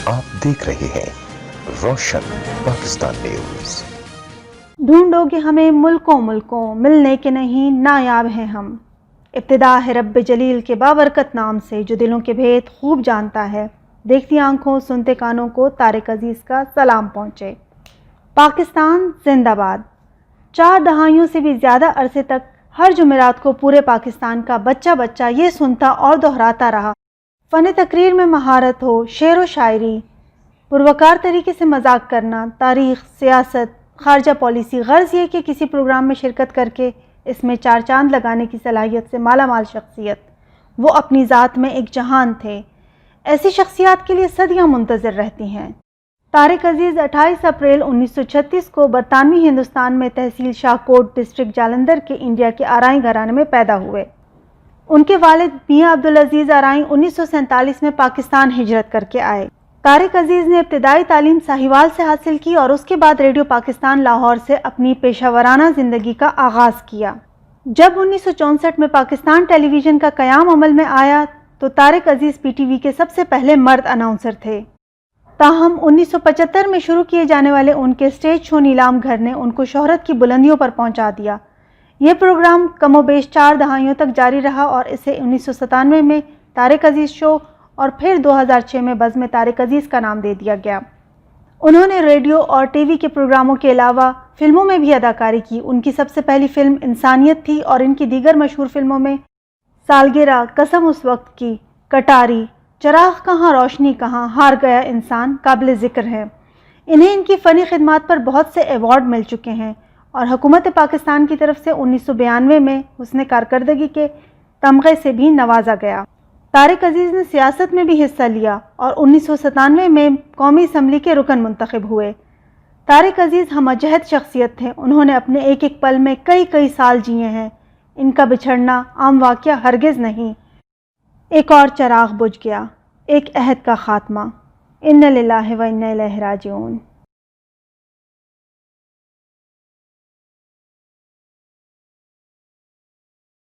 आप देख रहे हैं रोशन पाकिस्तान न्यूज। ढूंढोगे हमें मुल्कों मुल्कों, मिलने के नहीं नायाब हैं हम। इब्तिदा है रब जलील के बाबरकत नाम से, जो दिलों के भेद खूब जानता है। देखती आंखों सुनते कानों को तारिक अजीज़ का सलाम पहुँचे। पाकिस्तान जिंदाबाद। 4 दहाइयों से भी ज़्यादा अरसे तक हर जुमेरात को पूरे पाकिस्तान का बच्चा बच्चा ये सुनता और दोहराता रहा, फ़न तकरीर में महारत हो, शेर व शायरी, पुरवकार तरीके से मजाक करना, तारीख़, सियासत, खारजा पॉलिसी, गर्ज़ ये कि किसी प्रोग्राम में शिरकत करके इसमें 4 चांद लगाने की सलाहियत से माला माल शख्सियत। वो अपनी ज़ात में एक जहान थे। ऐसी शख्सियात के लिए सदियां मुंतज़र रहती हैं। तारिक अजीज़ 28 अप्रैल 1936 को बरतानवी हिंदुस्तान में तहसील शाहकोट, डिस्ट्रिक्ट जालंधर के इंडिया के आरई घराने में पैदा हुए। उनके वालिद मियां अब्दुल अजीज़ आरई 1947 में पाकिस्तान हिजरत करके आए। तारिक अजीज़ ने इब्तिदाई तालीम साहिवाल से हासिल की और उसके बाद रेडियो पाकिस्तान लाहौर से अपनी पेशावराना ज़िंदगी का आगाज़ किया। जब 1964 में पाकिस्तान टेलीविज़न का क़याम अमल में आया तो तारिक अजीज़ PTV के सबसे पहले मर्द अनाउंसर थे। ताहम 1975 में शुरू किए जाने वाले उनके स्टेज शो नीलाम घर ने उनको शोहरत की बुलंदियों पर पहुंचा दिया। ये प्रोग्राम कमोबेश 4 दहाइयों तक जारी रहा और इसे 1997 में तारिक अजीज़ शो और फिर 2006 में बज़्म तारिक अजीज़ का नाम दे दिया गया। उन्होंने रेडियो और TV के प्रोग्रामों के अलावा फिल्मों में भी अदाकारी की। उनकी सबसे पहली फिल्म इंसानियत थी और इनकी दीगर मशहूर फिल्मों में सालगिरह, कसम उस वक्त की, कटारी, चराग कहाँ रोशनी कहाँ, हार गया इंसान काबिल ज़िक्र हैं। इन्हें इनकी फ़नी खिदमात पर बहुत से अवार्ड मिल चुके हैं और हुकूमत पाकिस्तान की तरफ से 1992 में हुस्न कारकर्दगी के तमग़े से भी नवाजा गया। तारिक अजीज़ ने सियासत में भी हिस्सा लिया और 1997 में कौमी असम्बली के रुकन मुंतखब हुए। तारिक अजीज़ हमजहद शख्सियत थे। उन्होंने अपने एक एक पल में कई साल जिए हैं। इनका बिछड़ना आम वाक़या हरगिज़ नहीं। एक और चराग बुझ गया, एक अहद का खात्मा। इन्ना लिल्लाहि व इन्ना इलैहि राजिऊन।